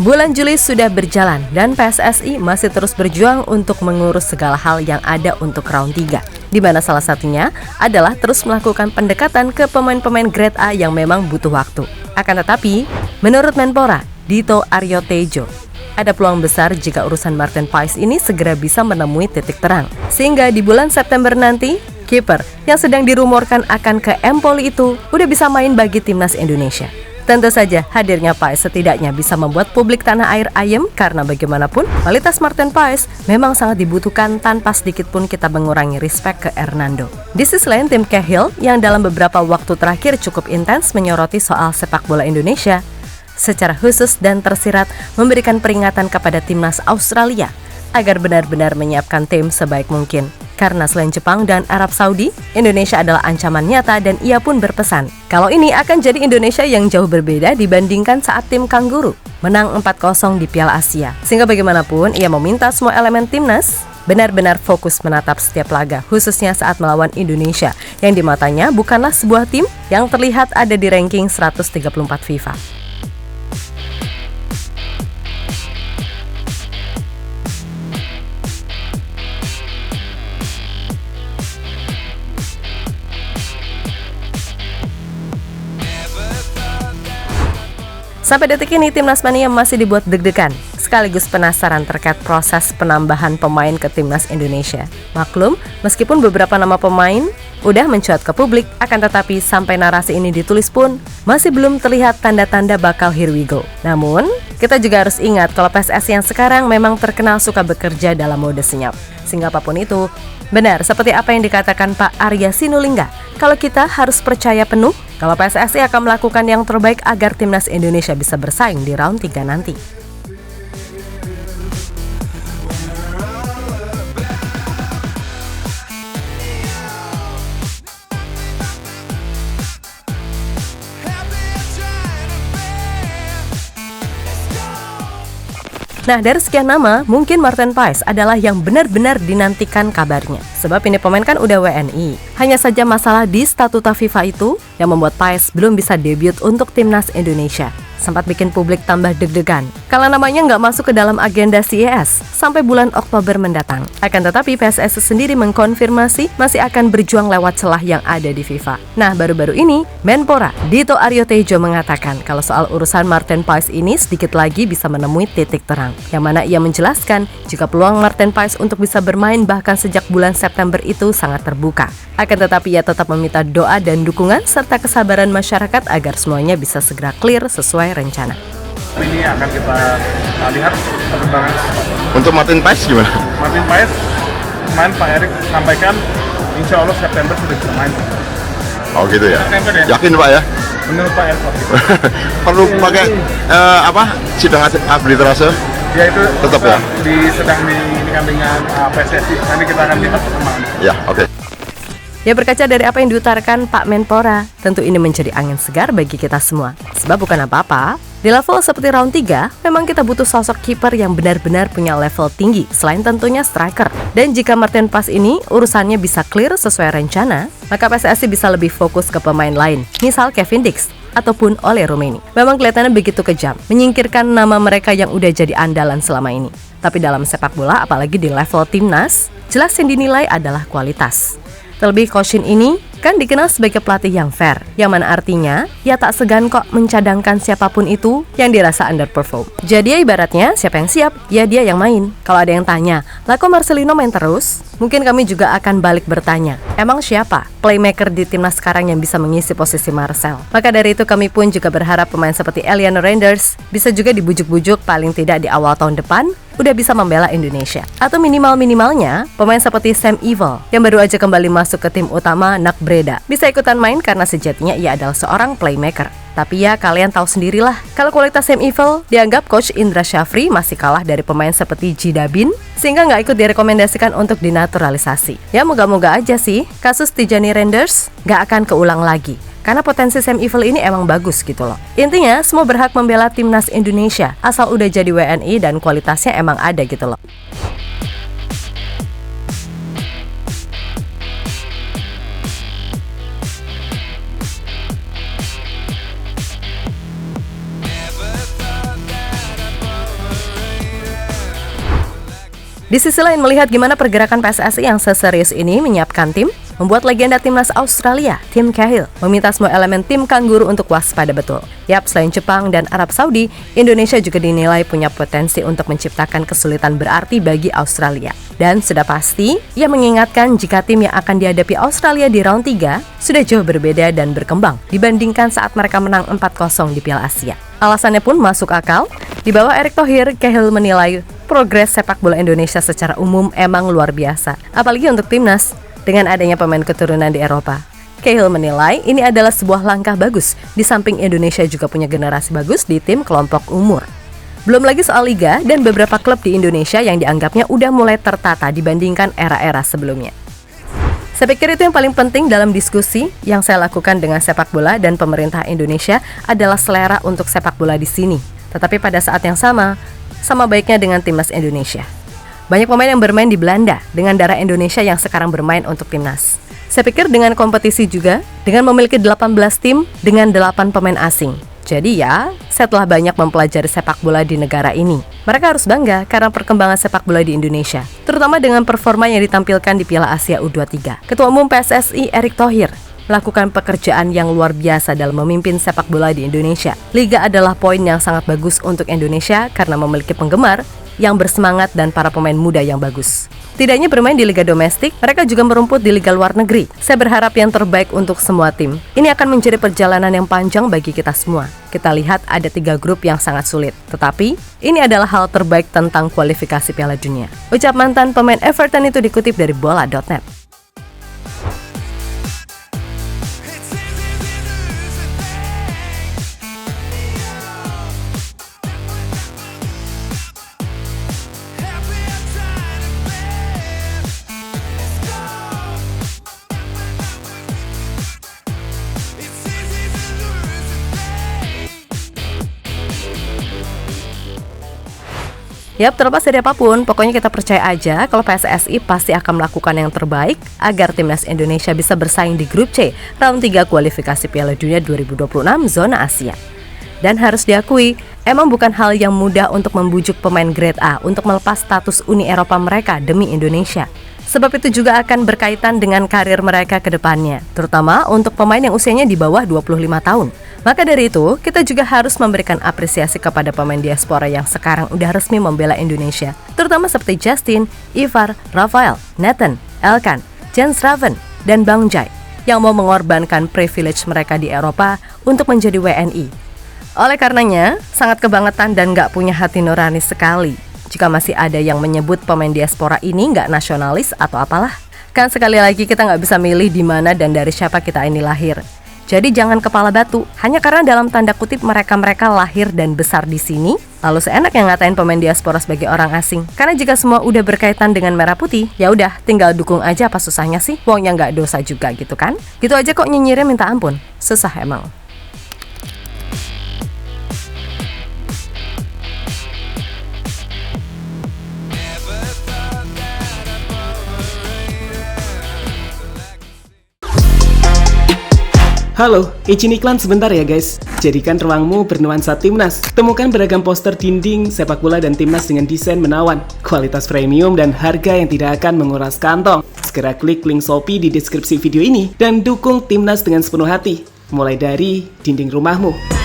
Bulan Juli sudah berjalan dan PSSI masih terus berjuang untuk mengurus segala hal yang ada untuk round 3, di mana salah satunya adalah terus melakukan pendekatan ke pemain-pemain grade A yang memang butuh waktu. Akan tetapi, menurut Menpora, Dito Aryo Tejo, ada peluang besar jika urusan Martin Paes ini segera bisa menemui titik terang. Sehingga di bulan September nanti, kiper yang sedang dirumorkan akan ke Empoli itu udah bisa main bagi timnas Indonesia. Tentu saja hadirnya Paes setidaknya bisa membuat publik tanah air ayem karena bagaimanapun kualitas Martin Paes memang sangat dibutuhkan tanpa sedikit pun kita mengurangi respect ke Hernando. Di sisi lain, tim Cahill yang dalam beberapa waktu terakhir cukup intens menyoroti soal sepak bola Indonesia secara khusus dan tersirat memberikan peringatan kepada timnas Australia agar benar-benar menyiapkan tim sebaik mungkin. Karena selain Jepang dan Arab Saudi, Indonesia adalah ancaman nyata dan ia pun berpesan kalau ini akan jadi Indonesia yang jauh berbeda dibandingkan saat tim Kangguru menang 4-0 di Piala Asia. Sehingga bagaimanapun ia meminta semua elemen timnas benar-benar fokus menatap setiap laga, khususnya saat melawan Indonesia yang di matanya bukanlah sebuah tim yang terlihat ada di ranking 134 FIFA. Sampai detik ini, Timnas Mania masih dibuat deg-degan, sekaligus penasaran terkait proses penambahan pemain ke Timnas Indonesia. Maklum, meskipun beberapa nama pemain udah mencuat ke publik, akan tetapi sampai narasi ini ditulis pun, masih belum terlihat tanda-tanda bakal here we go. Namun, kita juga harus ingat kalau PSSI yang sekarang memang terkenal suka bekerja dalam mode senyap. Sehingga apapun itu, benar seperti apa yang dikatakan Pak Arya Sinulinga, kalau kita harus percaya penuh kalau PSSI akan melakukan yang terbaik agar timnas Indonesia bisa bersaing di round 3 nanti. Nah, dari sekian nama, mungkin Martin Paes adalah yang benar-benar dinantikan kabarnya. Sebab ini pemain kan udah WNI. Hanya saja masalah di statuta FIFA itu yang membuat Paes belum bisa debut untuk timnas Indonesia. Sempat bikin publik tambah deg-degan kalau namanya nggak masuk ke dalam agenda CES sampai bulan Oktober mendatang. Akan tetapi PSSI sendiri mengkonfirmasi masih akan berjuang lewat celah yang ada di FIFA. Nah, baru-baru ini Menpora Dito Aryo Tejo mengatakan kalau soal urusan Martin Paes ini sedikit lagi bisa menemui titik terang, yang mana ia menjelaskan jika peluang Martin Paes untuk bisa bermain bahkan sejak bulan September itu sangat terbuka. Akan tetapi ia tetap meminta doa dan dukungan serta kesabaran masyarakat agar semuanya bisa segera clear sesuai rencana. Ini akan kita lihat perkembangan. Untuk Martin Paes gimana? Martin Paes, kemarin Pak Erik sampaikan insya Allah September sudah bisa main. Oh gitu ya? September ya? Yakin Pak ya? Menurut Pak Erik. Perlu pakai sidang arbitrase? Ya itu tetap ya? Sedang diinikan dengan PSSI. Nanti kita akan lihat perkembangannya. Ya, oke. Ya, berkaca dari apa yang diutarakan Pak Menpora, tentu ini menjadi angin segar bagi kita semua. Sebab bukan apa-apa, di level seperti round 3, memang kita butuh sosok kiper yang benar-benar punya level tinggi, selain tentunya striker. Dan jika Martin Paes ini urusannya bisa clear sesuai rencana, maka PSSI bisa lebih fokus ke pemain lain, misal Kevin Dix ataupun Ole Rummenigge. Memang kelihatannya begitu kejam, menyingkirkan nama mereka yang udah jadi andalan selama ini. Tapi dalam sepak bola, apalagi di level timnas, jelas yang dinilai adalah kualitas. Terlebih Koshin ini kan dikenal sebagai pelatih yang fair, yang mana artinya ia tak segan kok mencadangkan siapapun itu yang dirasa underperform. Jadi ya ibaratnya siapa yang siap, ya dia yang main. Kalau ada yang tanya, lah kok Marcelino main terus? Mungkin kami juga akan balik bertanya, emang siapa playmaker di timnas sekarang yang bisa mengisi posisi Marcel? Maka dari itu kami pun juga berharap pemain seperti Eliano Reinders bisa juga dibujuk-bujuk paling tidak di awal tahun depan udah bisa membela Indonesia. Atau minimal-minimalnya pemain seperti Sam Evil yang baru aja kembali masuk ke tim utama NAC Breda bisa ikutan main karena sejatinya ia adalah seorang playmaker. Tapi ya kalian tahu sendirilah kalau kualitas Sam Evil dianggap Coach Indra Syafri masih kalah dari pemain seperti Jidabin sehingga nggak ikut direkomendasikan untuk dinaturalisasi. Ya moga-moga aja sih kasus Tijani Reinders nggak akan keulang lagi. Karena potensi Sam Evil ini emang bagus gitu loh. Intinya semua berhak membela timnas Indonesia asal udah jadi WNI dan kualitasnya emang ada gitu loh. Di sisi lain, melihat gimana pergerakan PSSI yang seserius ini menyiapkan tim, membuat legenda timnas Australia, Tim Cahill, meminta semua elemen tim Kangguru untuk waspada betul. Yap, selain Jepang dan Arab Saudi, Indonesia juga dinilai punya potensi untuk menciptakan kesulitan berarti bagi Australia. Dan sudah pasti, ia mengingatkan jika tim yang akan dihadapi Australia di round 3 sudah jauh berbeda dan berkembang dibandingkan saat mereka menang 4-0 di Piala Asia. Alasannya pun masuk akal. Di bawah Erick Thohir, Cahill menilai progres sepak bola Indonesia secara umum emang luar biasa, apalagi untuk timnas dengan adanya pemain keturunan di Eropa. Cahill menilai ini adalah sebuah langkah bagus, di samping Indonesia juga punya generasi bagus di tim kelompok umur. Belum lagi soal liga dan beberapa klub di Indonesia yang dianggapnya udah mulai tertata dibandingkan era-era sebelumnya. Saya pikir itu yang paling penting dalam diskusi yang saya lakukan dengan sepak bola dan pemerintah Indonesia adalah selera untuk sepak bola di sini. Tetapi pada saat yang sama baiknya dengan timnas Indonesia. Banyak pemain yang bermain di Belanda dengan darah Indonesia yang sekarang bermain untuk timnas. Saya pikir dengan kompetisi juga, dengan memiliki 18 tim dengan 8 pemain asing. Jadi ya, saya telah banyak mempelajari sepak bola di negara ini. Mereka harus bangga karena perkembangan sepak bola di Indonesia, terutama dengan performa yang ditampilkan di Piala Asia U23. Ketua Umum PSSI Erick Thohir melakukan pekerjaan yang luar biasa dalam memimpin sepak bola di Indonesia. Liga adalah poin yang sangat bagus untuk Indonesia karena memiliki penggemar yang bersemangat dan para pemain muda yang bagus. Tidak hanya bermain di liga domestik, mereka juga merumput di liga luar negeri. Saya berharap yang terbaik untuk semua tim. Ini akan menjadi perjalanan yang panjang bagi kita semua. Kita lihat ada 3 grup yang sangat sulit. Tetapi, ini adalah hal terbaik tentang kualifikasi Piala Dunia. Ucap mantan pemain Everton itu dikutip dari bola.net. Yap, terlepas dari apapun, pokoknya kita percaya aja kalau PSSI pasti akan melakukan yang terbaik agar timnas Indonesia bisa bersaing di grup C, round 3 kualifikasi Piala Dunia 2026 zona Asia. Dan harus diakui, emang bukan hal yang mudah untuk membujuk pemain grade A untuk melepas status Uni Eropa mereka demi Indonesia. Sebab itu juga akan berkaitan dengan karir mereka ke depannya, terutama untuk pemain yang usianya di bawah 25 tahun. Maka dari itu, kita juga harus memberikan apresiasi kepada pemain diaspora yang sekarang udah resmi membela Indonesia, terutama seperti Justin, Ivar, Rafael, Nathan, Elkan, Jens Raven, dan Bang Jai, yang mau mengorbankan privilege mereka di Eropa untuk menjadi WNI. Oleh karenanya, sangat kebangetan dan gak punya hati nurani sekali jika masih ada yang menyebut pemain diaspora ini nggak nasionalis atau apalah. Kan sekali lagi kita nggak bisa milih di mana dan dari siapa kita ini lahir. Jadi jangan kepala batu hanya karena dalam tanda kutip mereka lahir dan besar di sini, lalu seenak yang ngatain pemain diaspora sebagai orang asing. Karena jika semua udah berkaitan dengan merah putih, ya udah tinggal dukung aja, apa susahnya sih? Wong yang nggak dosa juga gitu kan? Gitu aja kok nyinyirnya minta ampun. Susah emang. Halo, izin iklan sebentar ya guys. Jadikan ruangmu bernuansa timnas. Temukan beragam poster dinding, sepak bola dan timnas dengan desain menawan, kualitas premium dan harga yang tidak akan menguras kantong. Segera klik link Shopee di deskripsi video ini dan dukung timnas dengan sepenuh hati. Mulai dari dinding rumahmu.